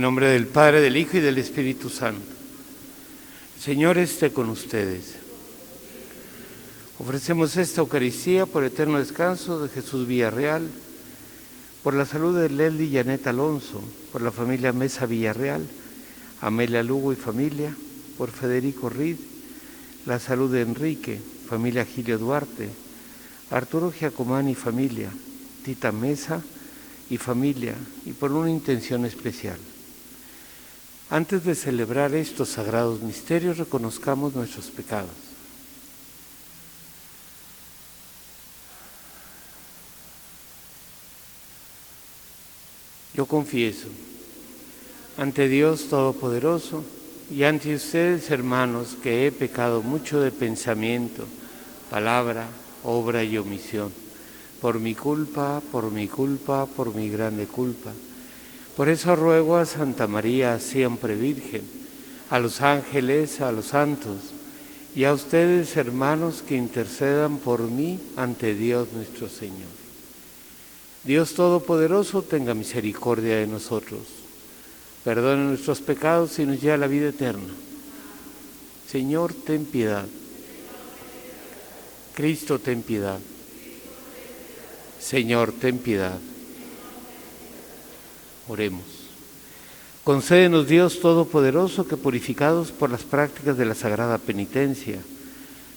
En nombre del Padre, del Hijo y del Espíritu Santo. El Señor esté con ustedes. Ofrecemos esta Eucaristía por eterno descanso de Jesús Villarreal, por la salud de Leslie y Janet Alonso, por la familia Mesa Villarreal, Amelia Lugo y familia, por Federico Rid, la salud de Enrique, familia Gilio Duarte, Arturo Giacomani y familia, Tita Mesa y familia, y por una intención especial. Antes de celebrar estos sagrados misterios, reconozcamos nuestros pecados. Yo confieso ante Dios Todopoderoso y ante ustedes, hermanos, que he pecado mucho de pensamiento, palabra, obra y omisión, por mi culpa, por mi grande culpa. Por eso ruego a Santa María, siempre Virgen, a los ángeles, a los santos, y a ustedes, hermanos, que intercedan por mí ante Dios nuestro Señor. Dios Todopoderoso tenga misericordia de nosotros, perdone nuestros pecados y nos lleve a la vida eterna. Señor, ten piedad. Cristo, ten piedad. Señor, ten piedad. Oremos. Concédenos, Dios Todopoderoso, que purificados por las prácticas de la sagrada penitencia,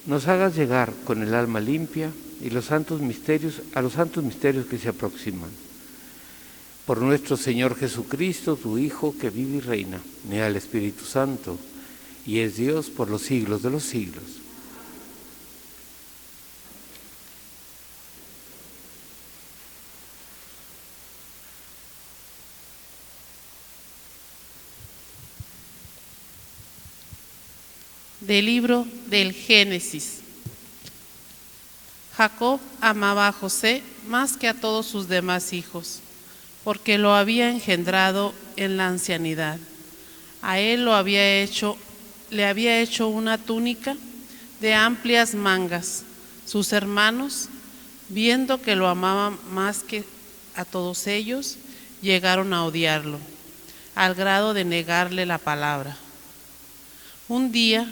nos hagas llegar con el alma limpia y a los santos misterios que se aproximan. Por nuestro Señor Jesucristo, tu Hijo, que vive y reina, unida al Espíritu Santo, y es Dios por los siglos de los siglos. Del libro del Génesis. Jacob amaba a José más que a todos sus demás hijos, porque lo había engendrado en la ancianidad. A él le había hecho una túnica de amplias mangas. Sus hermanos, viendo que lo amaban más que a todos ellos, llegaron a odiarlo, al grado de negarle la palabra. Un día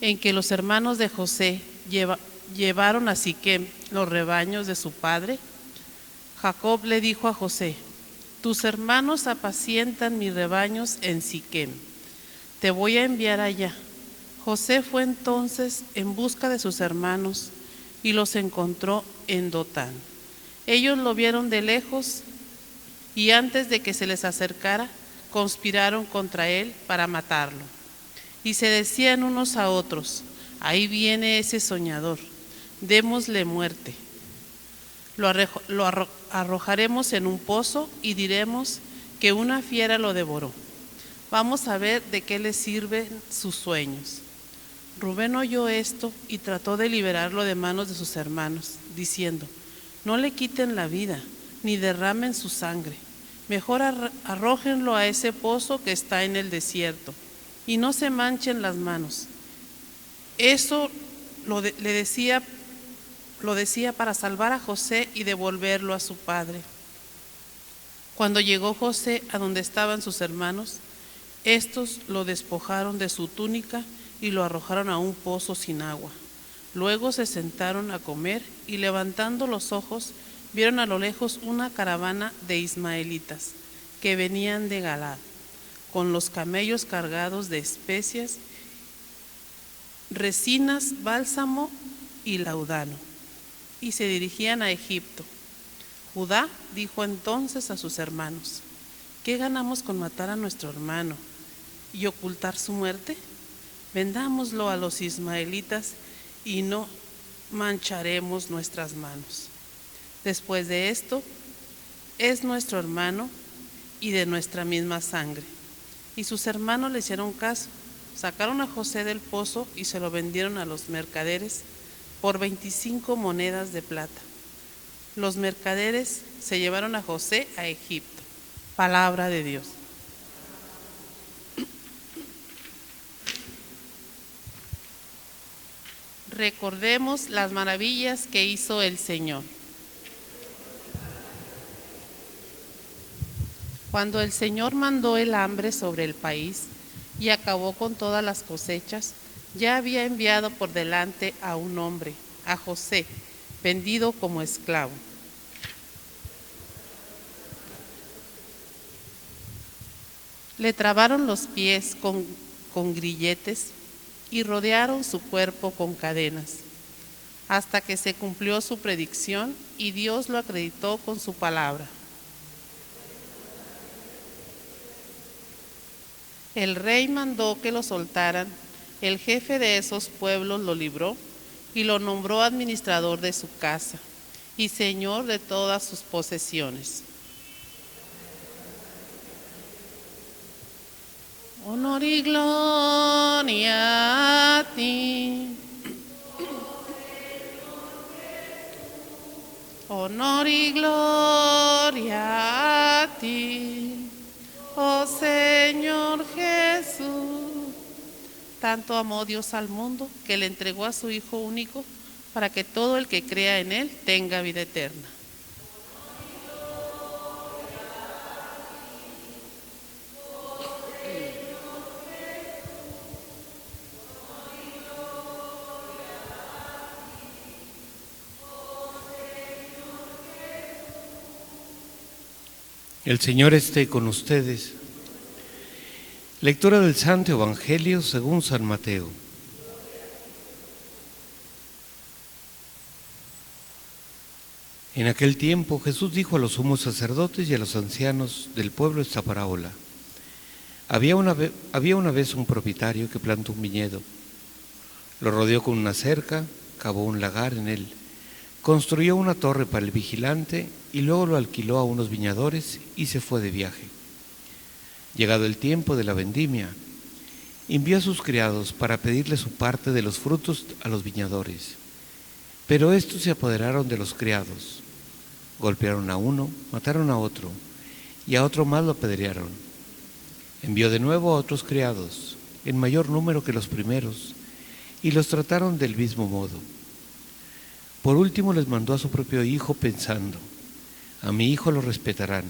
en que los hermanos de José llevaron a Siquem los rebaños de su padre, Jacob le dijo a José: tus hermanos apacientan mis rebaños en Siquem, te voy a enviar allá. José fue entonces en busca de sus hermanos y los encontró en Dotán. Ellos lo vieron de lejos y antes de que se les acercara, conspiraron contra él para matarlo. Y se decían unos a otros: ahí viene ese soñador, démosle muerte. Lo arrojaremos en un pozo y diremos que una fiera lo devoró. Vamos a ver de qué le sirven sus sueños. Rubén oyó esto y trató de liberarlo de manos de sus hermanos, diciendo: no le quiten la vida, ni derramen su sangre. Mejor arrójenlo a ese pozo que está en el desierto, y no se manchen las manos. Eso lo decía para salvar a José y devolverlo a su padre. Cuando llegó José a donde estaban sus hermanos, estos lo despojaron de su túnica y lo arrojaron a un pozo sin agua. Luego se sentaron a comer y, levantando los ojos, vieron a lo lejos una caravana de ismaelitas que venían de Galaad, con los camellos cargados de especias, resinas, bálsamo y laudano, y se dirigían a Egipto. Judá dijo entonces a sus hermanos: ¿qué ganamos con matar a nuestro hermano y ocultar su muerte? Vendámoslo a los ismaelitas y no mancharemos nuestras manos. Después de esto, es nuestro hermano y de nuestra misma sangre. Y sus hermanos le hicieron caso, sacaron a José del pozo y se lo vendieron a los mercaderes por 25 monedas de plata. Los mercaderes se llevaron a José a Egipto. Palabra de Dios. Recordemos las maravillas que hizo el Señor. Cuando el Señor mandó el hambre sobre el país y acabó con todas las cosechas, ya había enviado por delante a un hombre, a José, vendido como esclavo. Le trabaron los pies con grilletes y rodearon su cuerpo con cadenas, hasta que se cumplió su predicción y Dios lo acreditó con su palabra. El rey mandó que lo soltaran. El jefe de esos pueblos lo libró y lo nombró administrador de su casa y señor de todas sus posesiones. Honor y gloria a ti. Honor y gloria a ti, oh Señor Jesús. Tanto amó Dios al mundo que le entregó a su Hijo único para que todo el que crea en Él tenga vida eterna. El Señor esté con ustedes. Lectura del Santo Evangelio según San Mateo. En aquel tiempo Jesús dijo a los sumos sacerdotes y a los ancianos del pueblo esta parábola. Había una vez un propietario que plantó un viñedo. Lo rodeó con una cerca, cavó un lagar en él, construyó una torre para el vigilante y luego lo alquiló a unos viñadores y se fue de viaje. Llegado el tiempo de la vendimia, envió a sus criados para pedirle su parte de los frutos a los viñadores. Pero estos se apoderaron de los criados, golpearon a uno, mataron a otro y a otro más lo apedrearon. Envió de nuevo a otros criados, en mayor número que los primeros, y los trataron del mismo modo. Por último les mandó a su propio hijo pensando, a mi hijo lo respetarán.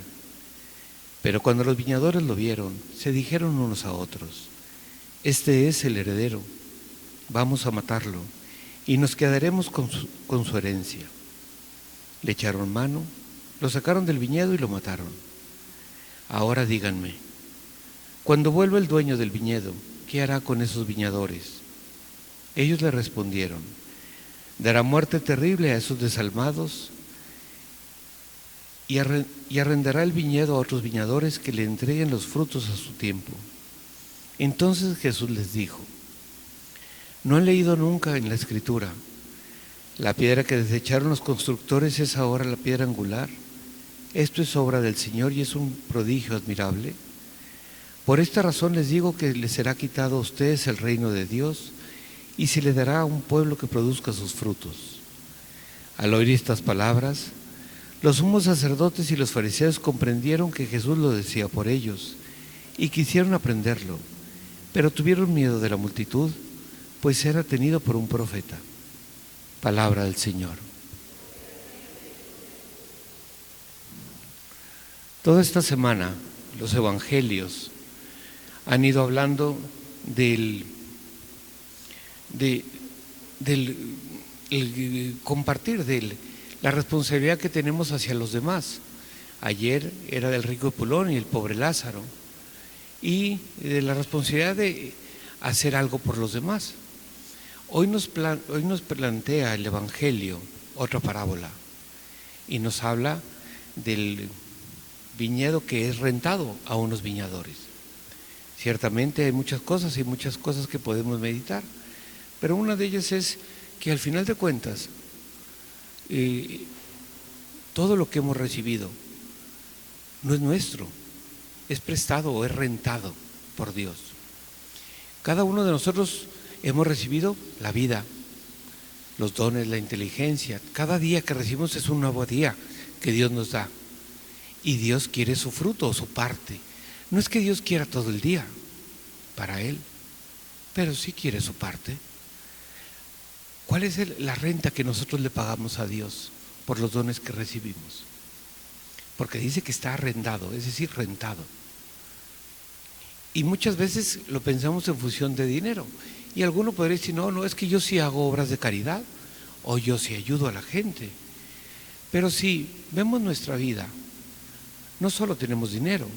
Pero cuando los viñadores lo vieron, se dijeron unos a otros, este es el heredero, vamos a matarlo y nos quedaremos con su herencia. Le echaron mano, lo sacaron del viñedo y lo mataron. Ahora díganme, cuando vuelva el dueño del viñedo, ¿qué hará con esos viñadores? Ellos le respondieron, dará muerte terrible a esos desalmados y arrendará el viñedo a otros viñadores que le entreguen los frutos a su tiempo. Entonces Jesús les dijo, ¿no han leído nunca en la Escritura? La piedra que desecharon los constructores es ahora la piedra angular. Esto es obra del Señor y es un prodigio admirable. Por esta razón les digo que les será quitado a ustedes el reino de Dios y se le dará a un pueblo que produzca sus frutos. Al oír estas palabras, los sumos sacerdotes y los fariseos comprendieron que Jesús lo decía por ellos y quisieron aprenderlo, pero tuvieron miedo de la multitud, pues era tenido por un profeta. Palabra del Señor. Toda esta semana los evangelios han ido hablando del compartir, de la responsabilidad que tenemos hacia los demás. Ayer era del rico Epulón y el pobre Lázaro, y de la responsabilidad de hacer algo por los demás. Hoy nos plantea el Evangelio otra parábola y nos habla del viñedo que es rentado a unos viñadores. Ciertamente hay muchas cosas que podemos meditar, pero una de ellas es que al final de cuentas todo lo que hemos recibido no es nuestro, es prestado o es rentado por Dios. Cada uno de nosotros hemos recibido la vida, los dones, la inteligencia. Cada día que recibimos es un nuevo día que Dios nos da. Y Dios quiere su fruto o su parte. No es que Dios quiera todo el día para Él, pero sí quiere su parte. ¿Cuál es la renta que nosotros le pagamos a Dios por los dones que recibimos? porque dice que está arrendado, es decir, rentado. Y muchas veces lo pensamos en función de dinero. Y alguno podría decir, no, es que yo sí hago obras de caridad, o yo sí ayudo a la gente. Pero si vemos nuestra vida, no solo tenemos dinero,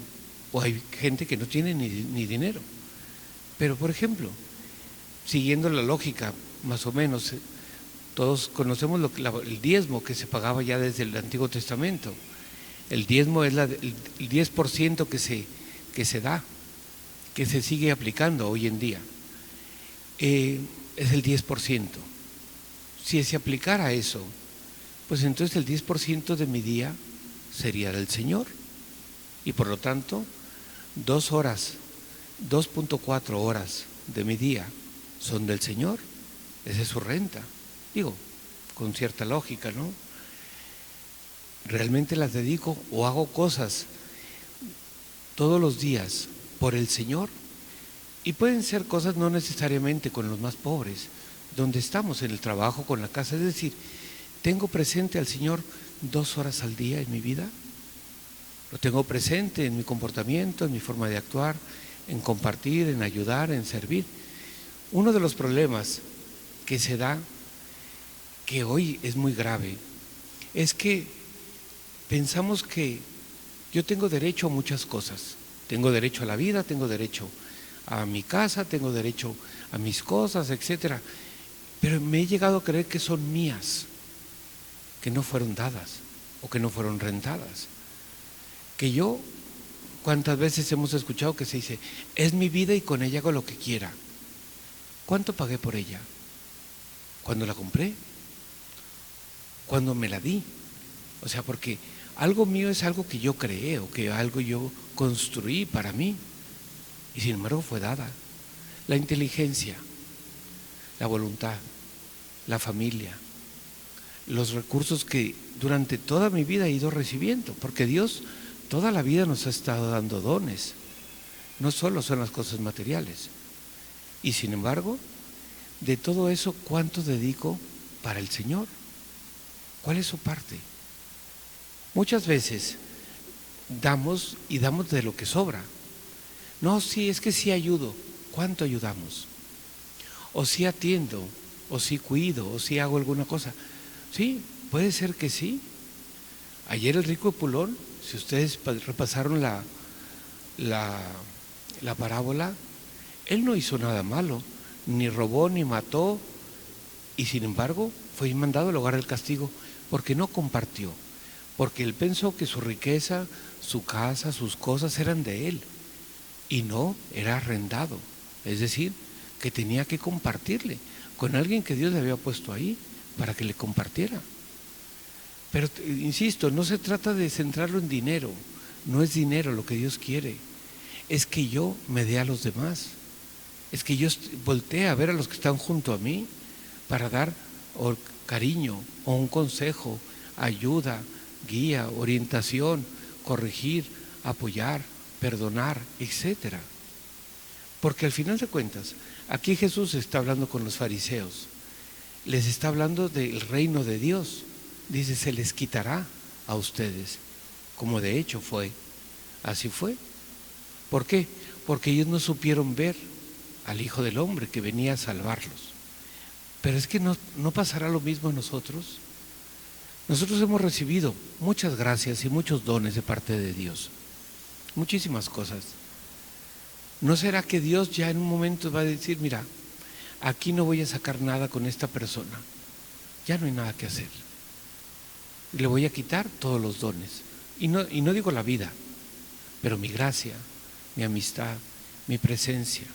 o hay gente que no tiene ni dinero. Pero, por ejemplo, siguiendo la lógica, más o menos, todos conocemos el diezmo que se pagaba ya desde el Antiguo Testamento. El diezmo es el 10% que se da, que se sigue aplicando hoy en día. Es el 10%. Si se aplicara eso, pues entonces el 10% de mi día sería del Señor. Y por lo tanto, 2.4 horas de mi día son del Señor. Esa es su renta. Digo, con cierta lógica, ¿no? Realmente las dedico o hago cosas todos los días por el Señor. Y pueden ser cosas no necesariamente con los más pobres, donde estamos en el trabajo, con la casa. Es decir, ¿tengo presente al Señor 2 horas al día en mi vida? Lo tengo presente en mi comportamiento, en mi forma de actuar, en compartir, en ayudar, en servir. Uno de los problemas que se da, que hoy es muy grave, es que pensamos que yo tengo derecho a muchas cosas. Tengo derecho a la vida, tengo derecho a mi casa, tengo derecho a mis cosas, etcétera. Pero me he llegado a creer que son mías, que no fueron dadas o que no fueron rentadas. Que yo, ¿cuántas veces hemos escuchado que se dice, es mi vida y con ella hago lo que quiera? ¿Cuánto pagué por ella? ¿Cuándo la compré? ¿Cuándo me la di? O sea, porque algo mío es algo que yo creé o que algo yo construí para mí y sin embargo fue dada. La inteligencia, la voluntad, la familia, los recursos que durante toda mi vida he ido recibiendo, porque Dios toda la vida nos ha estado dando dones, no solo son las cosas materiales. Y sin embargo, de todo eso, ¿cuánto dedico para el Señor? ¿Cuál es su parte? Muchas veces damos y damos de lo que sobra. No, sí, es que sí ayudo. ¿Cuánto ayudamos? O sí atiendo, o sí cuido, o sí hago alguna cosa. Sí, puede ser que sí. Ayer el rico Epulón, si ustedes repasaron la parábola, él no hizo nada malo, ni robó, ni mató, y sin embargo fue mandado al lugar del castigo porque no compartió, porque él pensó que su riqueza, su casa, sus cosas eran de él, y no, era arrendado, es decir, que tenía que compartirle con alguien que Dios le había puesto ahí para que le compartiera. Pero insisto, no se trata de centrarlo en dinero, no es dinero lo que Dios quiere, es que yo me dé a los demás, es que yo voltee a ver a los que están junto a mí para dar cariño o un consejo, ayuda, guía, orientación, corregir, apoyar, perdonar, etcétera. Porque al final de cuentas, aquí Jesús está hablando con los fariseos, les está hablando del reino de Dios. Dice, se les quitará a ustedes, como de hecho fue, así fue. ¿Por qué? Porque ellos no supieron ver al Hijo del Hombre que venía a salvarlos. Pero es que no pasará lo mismo a nosotros. Nosotros hemos recibido muchas gracias y muchos dones de parte de Dios, muchísimas cosas. ¿No será que Dios ya en un momento va a decir, mira, aquí no voy a sacar nada con esta persona, ya no hay nada que hacer? Le voy a quitar todos los dones. Y no digo la vida, pero mi gracia, mi amistad, mi presencia.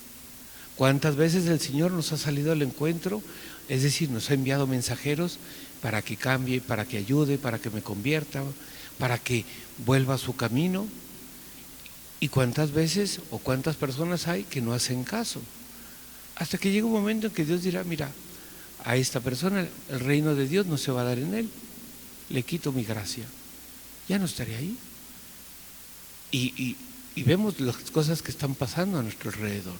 ¿Cuántas veces el Señor nos ha salido al encuentro? Es decir, nos ha enviado mensajeros para que cambie, para que ayude, para que me convierta, para que vuelva a su camino. ¿Y cuántas veces o cuántas personas hay que no hacen caso? Hasta que llega un momento en que Dios dirá, mira, a esta persona el reino de Dios no se va a dar en él. Le quito mi gracia, ya no estaré ahí. Y vemos las cosas que están pasando a nuestro alrededor.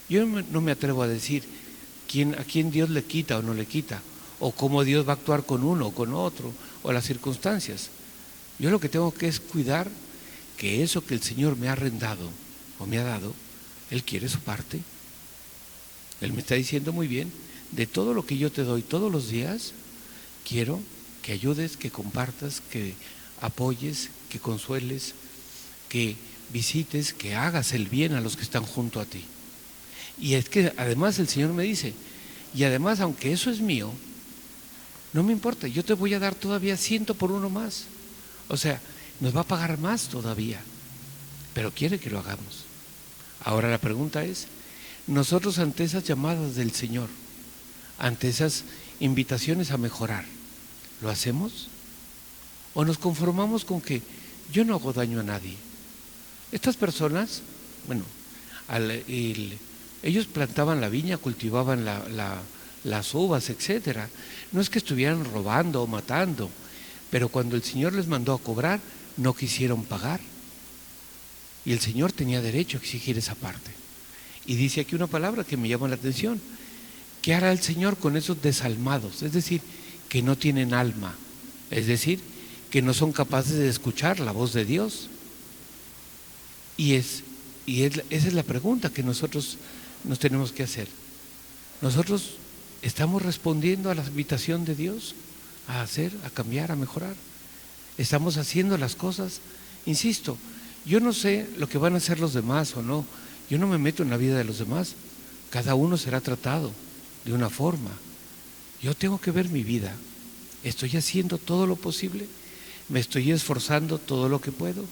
Yo no me atrevo a decir a quién Dios le quita o no le quita, o cómo Dios va a actuar con uno o con otro, o las circunstancias. Yo lo que tengo que es cuidar que eso que el Señor me ha arrendado o me ha dado, Él quiere su parte. Él me está diciendo muy bien, de todo lo que yo te doy todos los días, quiero que ayudes, que compartas, que apoyes, que consueles, que visites, que hagas el bien a los que están junto a ti. Y es que además el Señor me dice, y además aunque eso es mío, no me importa, yo te voy a dar todavía 100 por uno más. O sea, nos va a pagar más todavía, pero quiere que lo hagamos. Ahora la pregunta es, nosotros ante esas llamadas del Señor, ante esas invitaciones a mejorar, ¿lo hacemos? ¿O nos conformamos con que yo no hago daño a nadie? Estas personas, bueno, ellos plantaban la viña, cultivaban las uvas, etcétera. No es que estuvieran robando o matando, pero cuando el Señor les mandó a cobrar, no quisieron pagar. Y el Señor tenía derecho a exigir esa parte. Y dice aquí una palabra que me llama la atención. ¿Qué hará el Señor con esos desalmados? Es decir, que no tienen alma. Es decir, que no son capaces de escuchar la voz de Dios. Esa es la pregunta que nosotros nos tenemos que hacer. Nosotros estamos respondiendo a la invitación de Dios a hacer, a cambiar, a mejorar. Estamos haciendo las cosas. Insisto, yo no sé lo que van a hacer los demás o no. Yo no me meto en la vida de los demás. Cada uno será tratado de una forma. Yo tengo que ver mi vida. ¿Estoy haciendo todo lo posible? ¿Me estoy esforzando todo lo que puedo?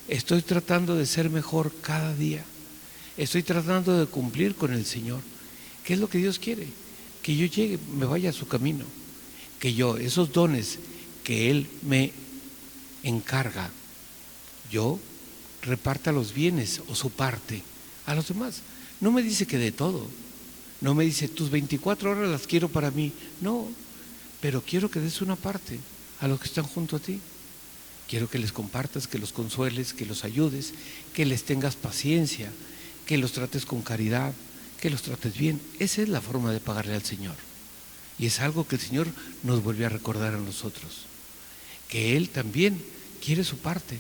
¿Estoy tratando de ser mejor cada día? ¿Estoy tratando de cumplir con el Señor? ¿Qué es lo que Dios quiere? Que yo llegue, me vaya a su camino. Que yo, esos dones que Él me encarga, yo reparta los bienes o su parte a los demás. No me dice que de todo. No me dice, tus 24 horas las quiero para mí. No, pero quiero que des una parte a los que están junto a ti. Quiero que les compartas, que los consueles, que los ayudes, que les tengas paciencia, que los trates con caridad, que los trates bien. Esa es la forma de pagarle al Señor. Y es algo que el Señor nos vuelve a recordar a nosotros. Que Él también quiere su parte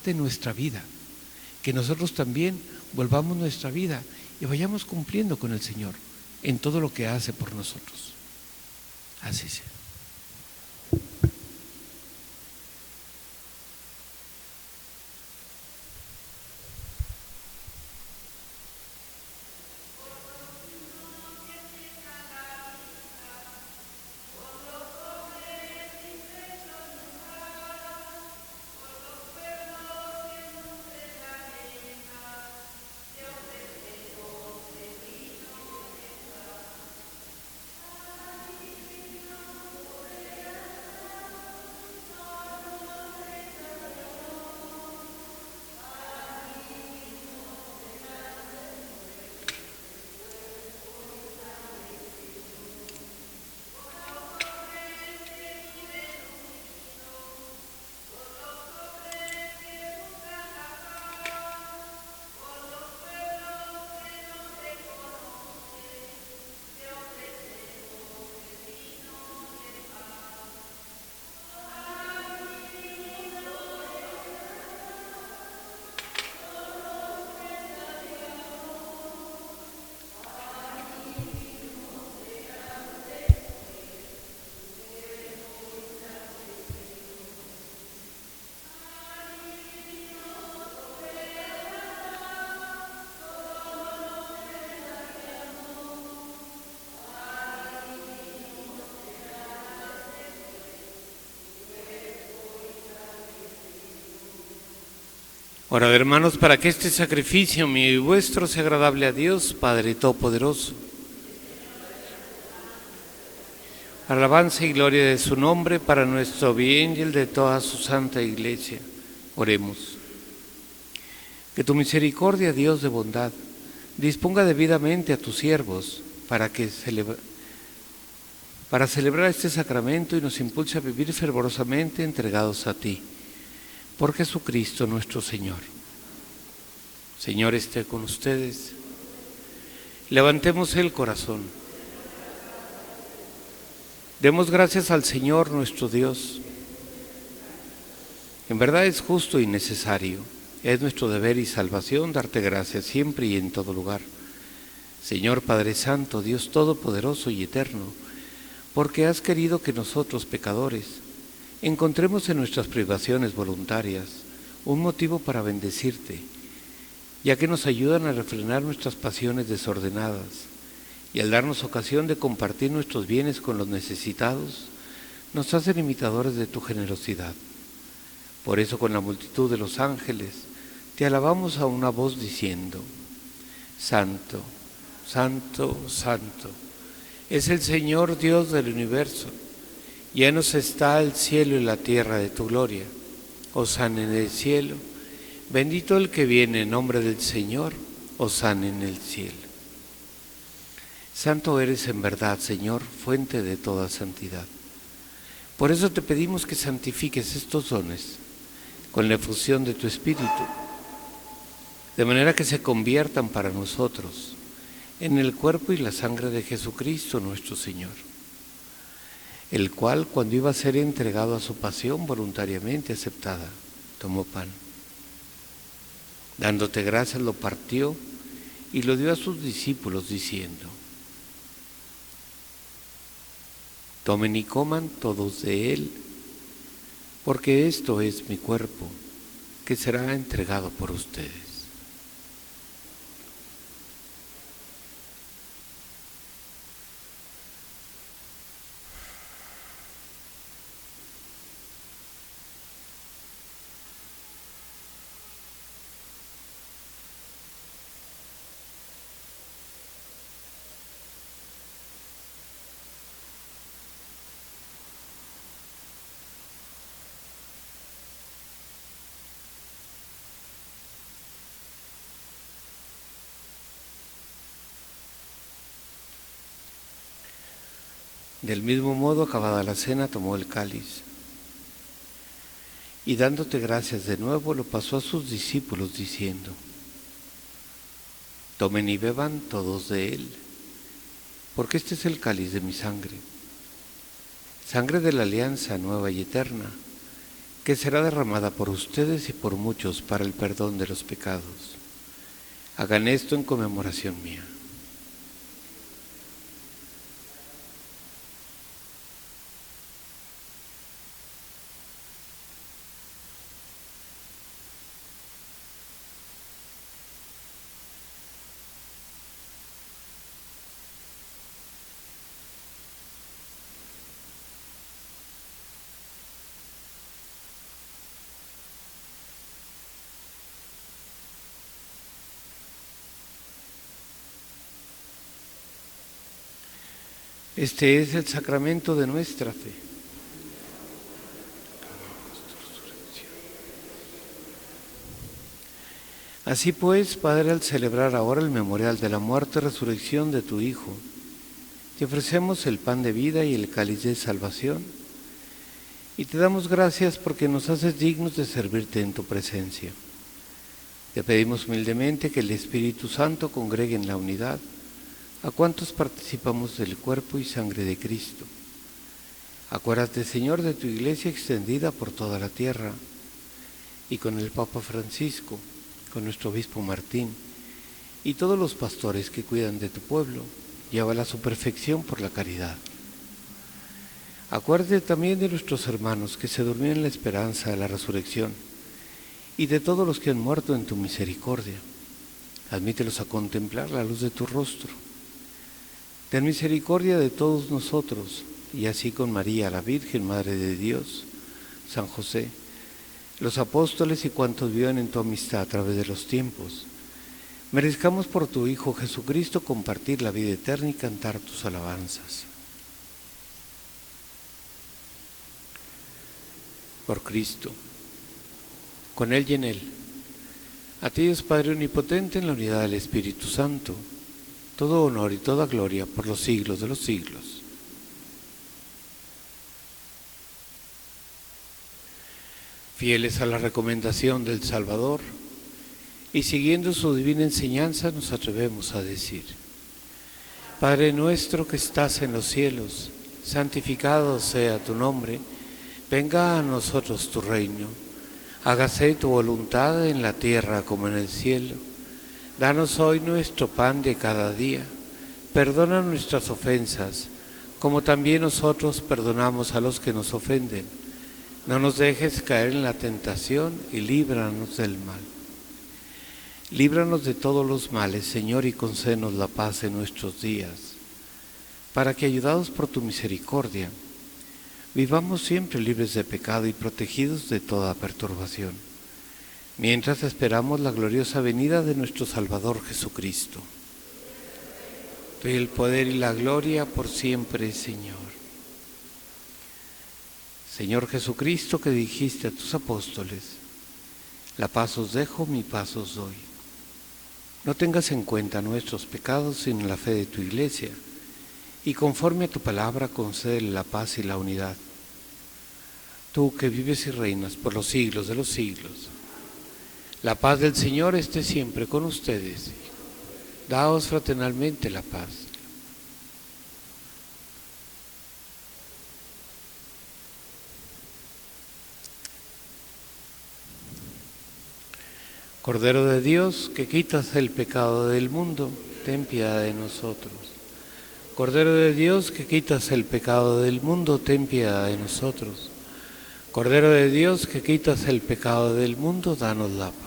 en nuestra vida. Que nosotros también volvamos nuestra vida y vayamos cumpliendo con el Señor en todo lo que hace por nosotros. Así sea. Orad, hermanos, para que este sacrificio mío y vuestro sea agradable a Dios, Padre Todopoderoso. Alabanza y gloria de su nombre para nuestro bien y el de toda su santa Iglesia. Oremos. Que tu misericordia, Dios de bondad, disponga debidamente a tus siervos para celebrar este sacramento y nos impulse a vivir fervorosamente entregados a ti. Por Jesucristo nuestro Señor. Señor esté con ustedes. Levantemos el corazón. Demos gracias al Señor nuestro Dios. En verdad es justo y necesario. Es nuestro deber y salvación darte gracias siempre y en todo lugar. Señor Padre Santo, Dios Todopoderoso y Eterno, porque has querido que nosotros, pecadores, encontremos en nuestras privaciones voluntarias un motivo para bendecirte, ya que nos ayudan a refrenar nuestras pasiones desordenadas y al darnos ocasión de compartir nuestros bienes con los necesitados, nos hacen imitadores de tu generosidad. Por eso con la multitud de los ángeles te alabamos a una voz diciendo: Santo, Santo, Santo, es el Señor Dios del universo. Llenos está el cielo y la tierra de tu gloria. Hosana en el cielo. Bendito el que viene en nombre del Señor. Hosana en el cielo. Santo eres en verdad, Señor, fuente de toda santidad. Por eso te pedimos que santifiques estos dones con la efusión de tu Espíritu, de manera que se conviertan para nosotros en el cuerpo y la sangre de Jesucristo nuestro Señor, el cual, cuando iba a ser entregado a su pasión voluntariamente aceptada, tomó pan. Dándote gracias, lo partió y lo dio a sus discípulos, diciendo: Tomen y coman todos de él, porque esto es mi cuerpo, que será entregado por ustedes. Del mismo modo, acabada la cena, tomó el cáliz y dándote gracias de nuevo, lo pasó a sus discípulos diciendo: Tomen y beban todos de él, porque este es el cáliz de mi sangre, sangre de la alianza nueva y eterna, que será derramada por ustedes y por muchos para el perdón de los pecados. Hagan esto en conmemoración mía. Este es el sacramento de nuestra fe. Así pues, Padre, al celebrar ahora el memorial de la muerte y resurrección de tu Hijo, te ofrecemos el pan de vida y el cáliz de salvación, y te damos gracias porque nos haces dignos de servirte en tu presencia. Te pedimos humildemente que el Espíritu Santo congregue en la unidad a cuantos participamos del cuerpo y sangre de Cristo. Acuérdate, Señor, de tu Iglesia extendida por toda la tierra, y con el Papa Francisco, con nuestro Obispo Martín, y todos los pastores que cuidan de tu pueblo, llévala a su perfección por la caridad. Acuérdate también de nuestros hermanos que se durmieron en la esperanza de la resurrección, y de todos los que han muerto en tu misericordia. Admítelos a contemplar la luz de tu rostro. Ten misericordia de todos nosotros, y así con María, la Virgen, Madre de Dios, San José, los apóstoles y cuantos vivan en tu amistad a través de los tiempos, merezcamos por tu Hijo Jesucristo compartir la vida eterna y cantar tus alabanzas. Por Cristo, con Él y en Él, a ti, Dios Padre Omnipotente, en la unidad del Espíritu Santo, todo honor y toda gloria por los siglos de los siglos. Fieles a la recomendación del Salvador y siguiendo su divina enseñanza, nos atrevemos a decir: Padre nuestro que estás en los cielos, santificado sea tu nombre, venga a nosotros tu reino. Hágase tu voluntad en la tierra como en el cielo. Danos hoy nuestro pan de cada día. Perdona nuestras ofensas, como también nosotros perdonamos a los que nos ofenden. No nos dejes caer en la tentación y líbranos del mal. Líbranos de todos los males, Señor, y concédenos la paz en nuestros días, para que, ayudados por tu misericordia, vivamos siempre libres de pecado y protegidos de toda perturbación, mientras esperamos la gloriosa venida de nuestro Salvador Jesucristo. Tuyo el poder y la gloria por siempre, Señor. Señor Jesucristo, que dijiste a tus apóstoles: la paz os dejo, mi paz os doy. No tengas en cuenta nuestros pecados, sino la fe de tu Iglesia, y conforme a tu palabra concédele la paz y la unidad. Tú que vives y reinas por los siglos de los siglos, la paz del Señor esté siempre con ustedes. Daos fraternalmente la paz. Cordero de Dios, que quitas el pecado del mundo, ten piedad de nosotros. Cordero de Dios, que quitas el pecado del mundo, ten piedad de nosotros. Cordero de Dios, que quitas el pecado del mundo, danos la paz.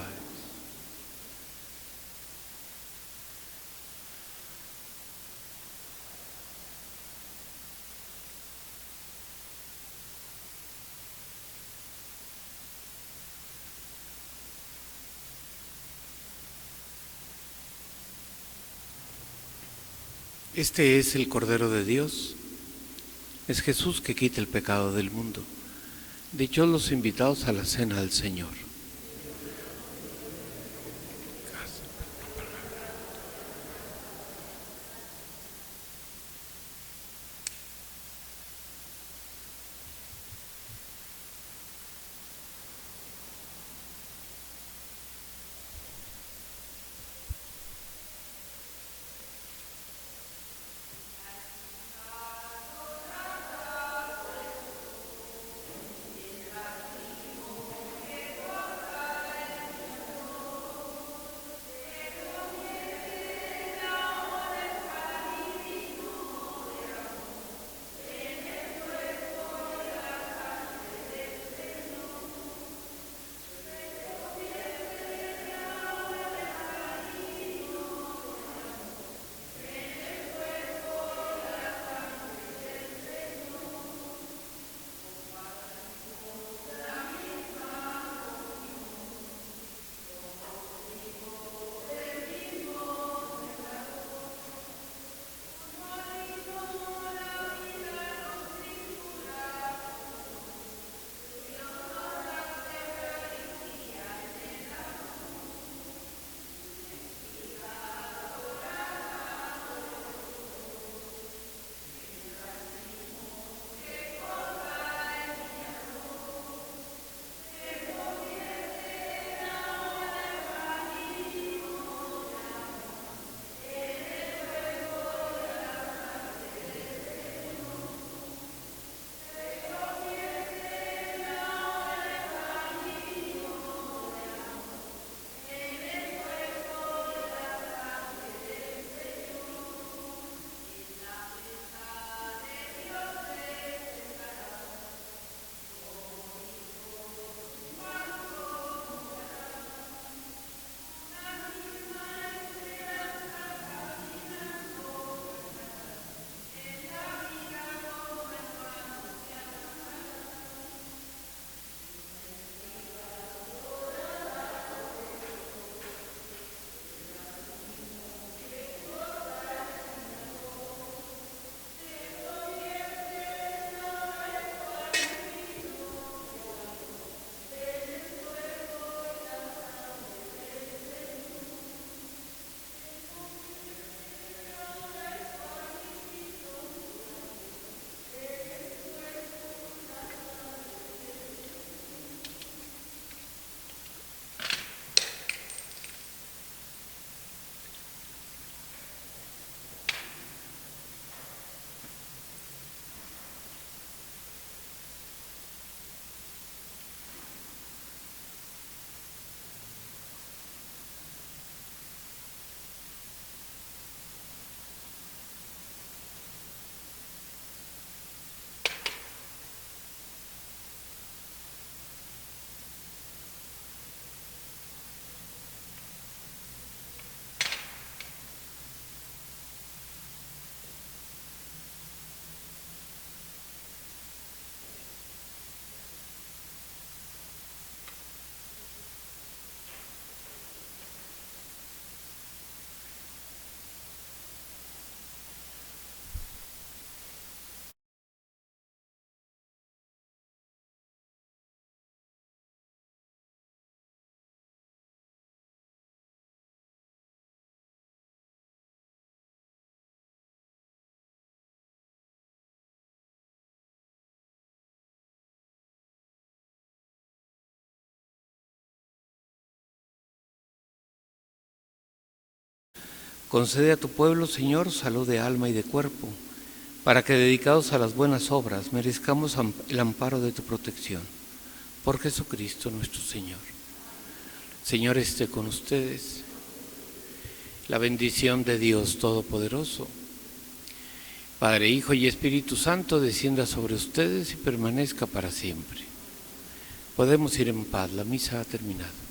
Este es el Cordero de Dios. Es Jesús que quita el pecado del mundo. Dichosos los invitados a la cena del Señor. Concede a tu pueblo, Señor, salud de alma y de cuerpo, para que, dedicados a las buenas obras, merezcamos el amparo de tu protección. Por Jesucristo nuestro Señor. Señor, esté con ustedes. La bendición de Dios Todopoderoso, Padre, Hijo y Espíritu Santo, descienda sobre ustedes y permanezca para siempre. Podemos ir en paz, la misa ha terminado.